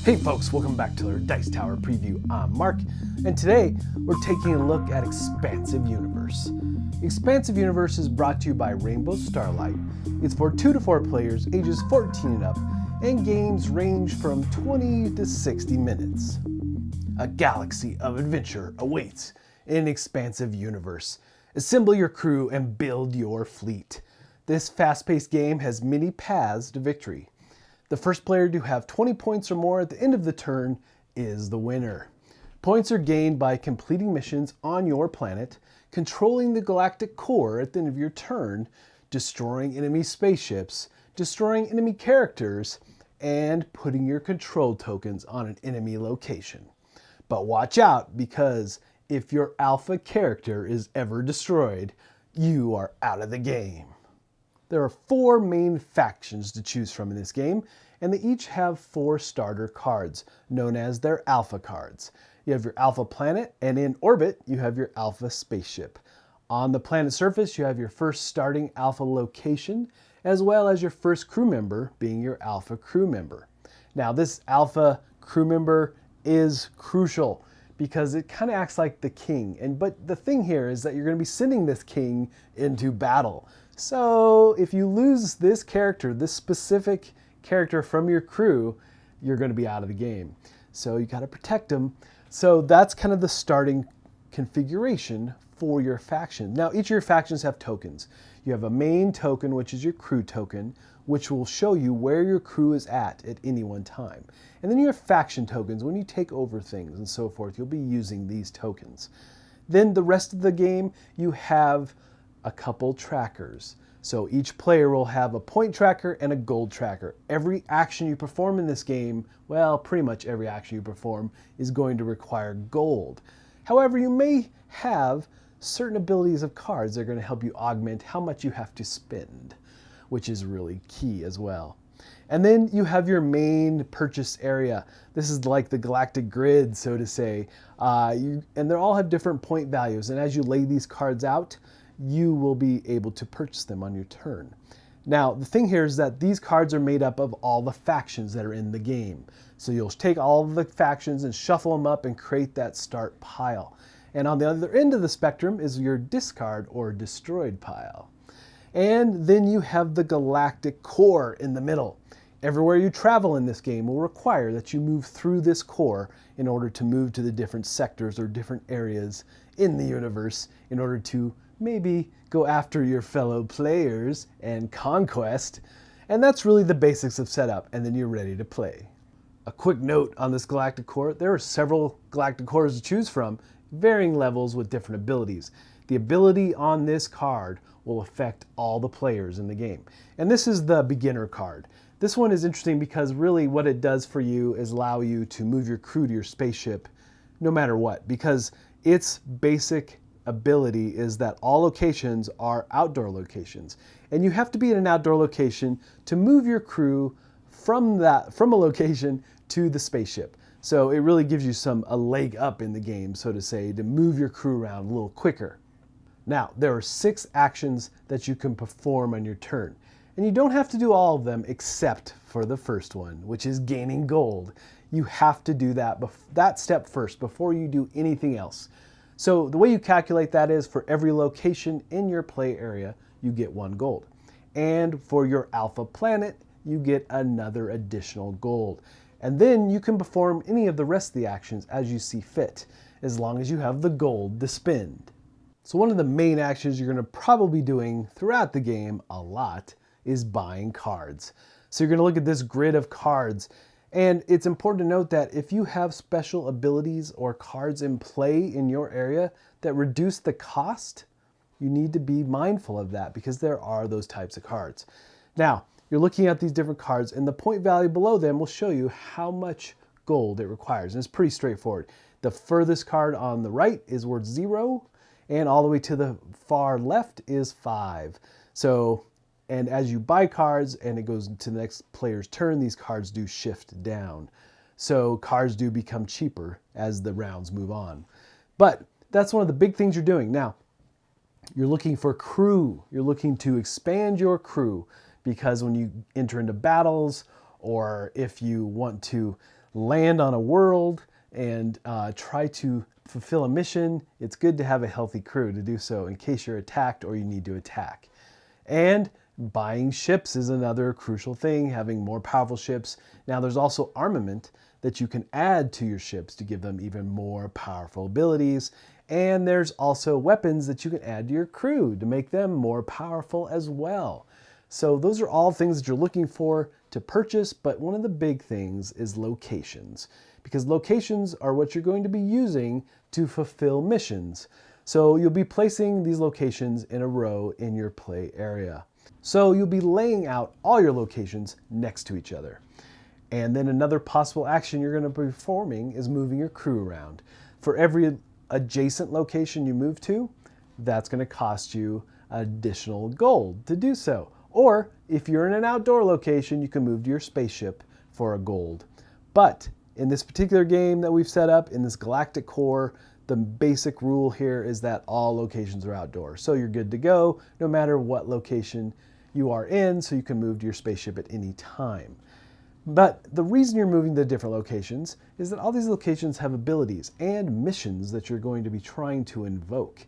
Hey folks, welcome back to our Dice Tower preview. I'm Mark, and today we're taking a look at Expansive Universe. Expansive Universe is brought to you by Rainbow Starlight. It's for 2 to 4 players, ages 14 and up, and games range from 20 to 60 minutes. A galaxy of adventure awaits in Expansive Universe. Assemble your crew and build your fleet. This fast-paced game has many paths to victory. The first player to have 20 points or more at the end of the turn is the winner. Points are gained by completing missions on your planet, controlling the galactic core at the end of your turn, destroying enemy spaceships, destroying enemy characters, and putting your control tokens on an enemy location. But watch out, because if your alpha character is ever destroyed, you are out of the game. There are 4 main factions to choose from in this game, and they each have 4 starter cards, known as their alpha cards. You have your alpha planet, and in orbit, you have your alpha spaceship. On the planet's surface, you have your first starting alpha location, as well as your first crew member being your alpha crew member. Now, this alpha crew member is crucial because it kind of acts like the king. But the thing here is that you're going to be sending this king into battle. So if you lose this character, this specific character from your crew, you're going to be out of the game. So you got to protect them. So that's kind of the starting configuration for your faction. Now, each of your factions have tokens. You have a main token, which is your crew token, which will show you where your crew is at any one time. And then you have faction tokens. When you take over things and so forth, you'll be using these tokens. Then the rest of the game, you have a couple trackers. So each player will have a point tracker and a gold tracker. Every action you perform in this game, well, pretty much every action you perform is going to require gold. However, you may have certain abilities of cards that are going to help you augment how much you have to spend, which is really key as well. And then you have your main purchase area. This is like the galactic grid, so to say. And they all have different point values. And as you lay these cards out, you will be able to purchase them on your turn. Now, the thing here is that these cards are made up of all the factions that are in the game. So you'll take all of the factions and shuffle them up and create that start pile. And on the other end of the spectrum is your discard or destroyed pile. And then you have the galactic core in the middle. Everywhere you travel in this game will require that you move through this core in order to move to the different sectors or different areas in the universe in order to maybe go after your fellow players and conquest. And that's really the basics of setup, and then you're ready to play. A quick note on this galactic core: there are several galactic cores to choose from, varying levels with different abilities. The ability on this card will affect all the players in the game. And this is the beginner card. This one is interesting because really what it does for you is allow you to move your crew to your spaceship no matter what, because its basic ability is that all locations are outdoor locations, and you have to be in an outdoor location to move your crew from a location to the spaceship. So it really gives you a leg up in the game, so to say, to move your crew around a little quicker. Now, there are 6 actions that you can perform on your turn, and you don't have to do all of them except for the first one, which is gaining gold. You have to do that step first before you do anything else. So the way you calculate that is for every location in your play area, you get 1 gold. And for your alpha planet, you get another additional gold. And then you can perform any of the rest of the actions as you see fit, as long as you have the gold to spend. So one of the main actions you're going to probably be doing throughout the game a lot is buying cards. So you're going to look at this grid of cards. And it's important to note that if you have special abilities or cards in play in your area that reduce the cost, you need to be mindful of that because there are those types of cards. Now, you're looking at these different cards, and the point value below them will show you how much gold it requires. And it's pretty straightforward. The furthest card on the right is worth 0, and all the way to the far left is 5. And as you buy cards and it goes to the next player's turn, these cards do shift down. So cards do become cheaper as the rounds move on. But that's one of the big things you're doing. Now, you're looking for crew. You're looking to expand your crew because when you enter into battles, or if you want to land on a world and try to fulfill a mission, it's good to have a healthy crew to do so in case you're attacked or you need to attack. And buying ships is another crucial thing, having more powerful ships. Now there's also armament that you can add to your ships to give them even more powerful abilities. And there's also weapons that you can add to your crew to make them more powerful as well. So those are all things that you're looking for to purchase, but one of the big things is locations, because locations are what you're going to be using to fulfill missions. So you'll be placing these locations in a row in your play area. So you'll be laying out all your locations next to each other. And then another possible action you're going to be performing is moving your crew around. For every adjacent location you move to, that's going to cost you additional gold to do so. Or if you're in an outdoor location, you can move to your spaceship for a gold. But in this particular game that we've set up, in this galactic core, the basic rule here is that all locations are outdoors. So you're good to go no matter what location you are in, so you can move to your spaceship at any time. But the reason you're moving to different locations is that all these locations have abilities and missions that you're going to be trying to invoke.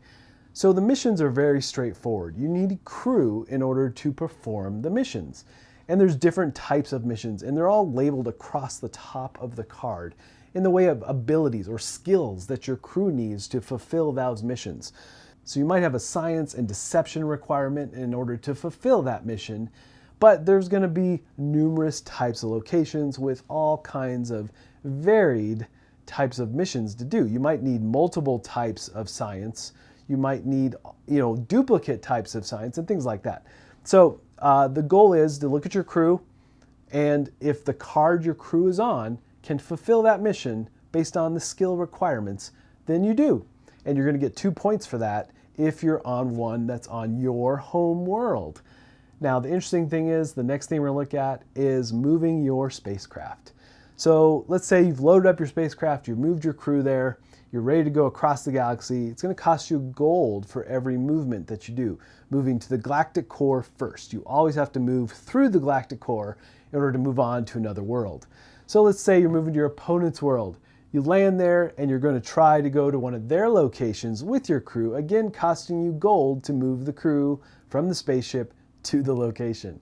So the missions are very straightforward. You need a crew in order to perform the missions. And there's different types of missions, and they're all labeled across the top of the card in the way of abilities or skills that your crew needs to fulfill those missions. So you might have a science and deception requirement in order to fulfill that mission, but there's going to be numerous types of locations with all kinds of varied types of missions to do. You might need multiple types of science. You might need, duplicate types of science and things like that. So the goal is to look at your crew, and if the card your crew is on can fulfill that mission based on the skill requirements, then you do. And you're going to get 2 points for that if you're on one that's on your home world. Now, the interesting thing is, the next thing we're going to look at is moving your spacecraft. So let's say you've loaded up your spacecraft, you've moved your crew there, you're ready to go across the galaxy. It's going to cost you gold for every movement that you do. Moving to the galactic core first. You always have to move through the galactic core in order to move on to another world. So let's say you're moving to your opponent's world. You land there and you're going to try to go to one of their locations with your crew, again costing you gold to move the crew from the spaceship to the location.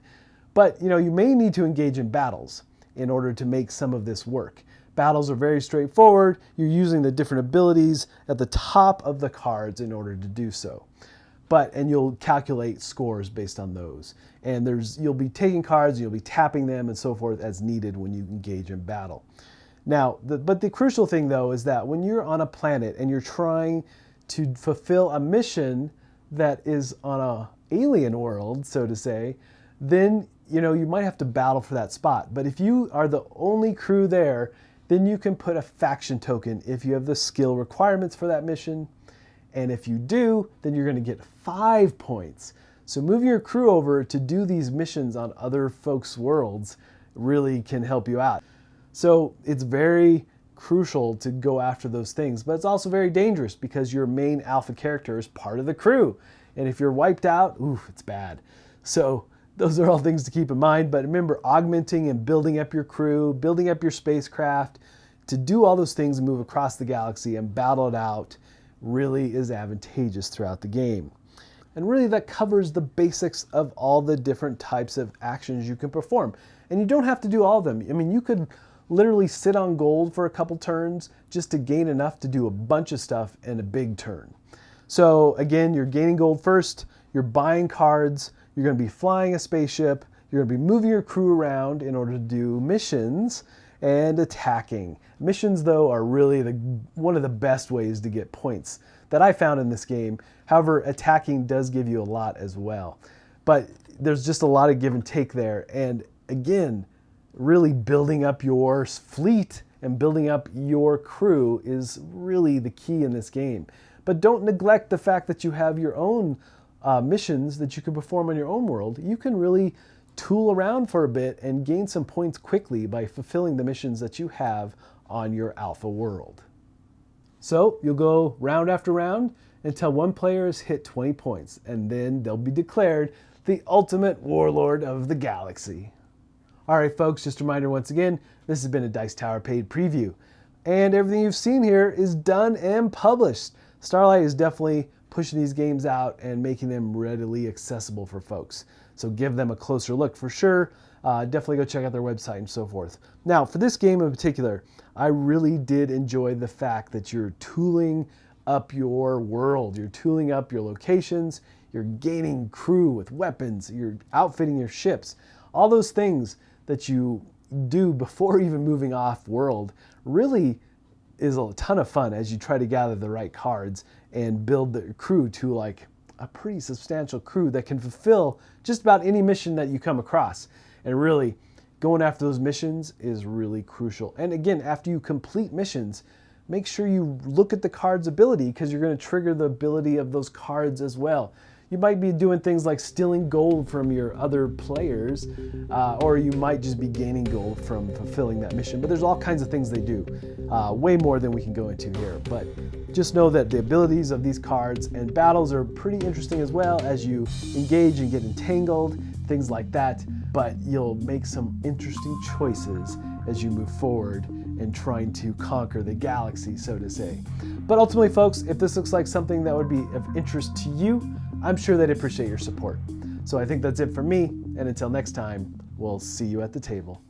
But you may need to engage in battles in order to make some of this work. Battles are very straightforward. You're using the different abilities at the top of the cards in order to do so. And you'll calculate scores based on those. And you'll be taking cards, you'll be tapping them and so forth as needed when you engage in battle. Now, but the crucial thing though is that when you're on a planet and you're trying to fulfill a mission that is on an alien world, so to say, then you might have to battle for that spot. But if you are the only crew there, then you can put a faction token if you have the skill requirements for that mission. And if you do, then you're going to get 5 points. So moving your crew over to do these missions on other folks' worlds really can help you out. So it's very crucial to go after those things, but it's also very dangerous because your main alpha character is part of the crew. And if you're wiped out, it's bad. So those are all things to keep in mind, but remember, augmenting and building up your crew, building up your spacecraft, to do all those things and move across the galaxy and battle it out really is advantageous throughout the game. And really that covers the basics of all the different types of actions you can perform. And you don't have to do all of them. I mean, you could literally sit on gold for a couple turns just to gain enough to do a bunch of stuff in a big turn. So again, you're gaining gold first, you're buying cards, you're going to be flying a spaceship, you're going to be moving your crew around in order to do missions and attacking. Missions, though, are really one of the best ways to get points that I found in this game. However, attacking does give you a lot as well. But there's just a lot of give and take there. And again, really building up your fleet and building up your crew is really the key in this game. But don't neglect the fact that you have your own missions that you can perform on your own world. You can really tool around for a bit and gain some points quickly by fulfilling the missions that you have on your alpha world. So you'll go round after round until one player has hit 20 points, and then they'll be declared the ultimate warlord of the galaxy. All right, folks, just a reminder once again, this has been a Dice Tower paid preview. And everything you've seen here is done and published. Starlight is definitely pushing these games out and making them readily accessible for folks. So give them a closer look for sure. Definitely go check out their website and so forth. Now, for this game in particular, I really did enjoy the fact that you're tooling up your world. You're tooling up your locations. You're gaining crew with weapons. You're outfitting your ships. All those things that you do before even moving off world really is a ton of fun as you try to gather the right cards and build the crew to like a pretty substantial crew that can fulfill just about any mission that you come across. And really, going after those missions is really crucial. And again, after you complete missions, make sure you look at the card's ability because you're going to trigger the ability of those cards as well. You might be doing things like stealing gold from your other players, or you might just be gaining gold from fulfilling that mission. But there's all kinds of things they do, way more than we can go into here. But just know that the abilities of these cards and battles are pretty interesting as well as you engage and get entangled, things like that. But you'll make some interesting choices as you move forward in trying to conquer the galaxy, so to say. But ultimately, folks, if this looks like something that would be of interest to you, I'm sure they'd appreciate your support. So I think that's it for me, and until next time, we'll see you at the table.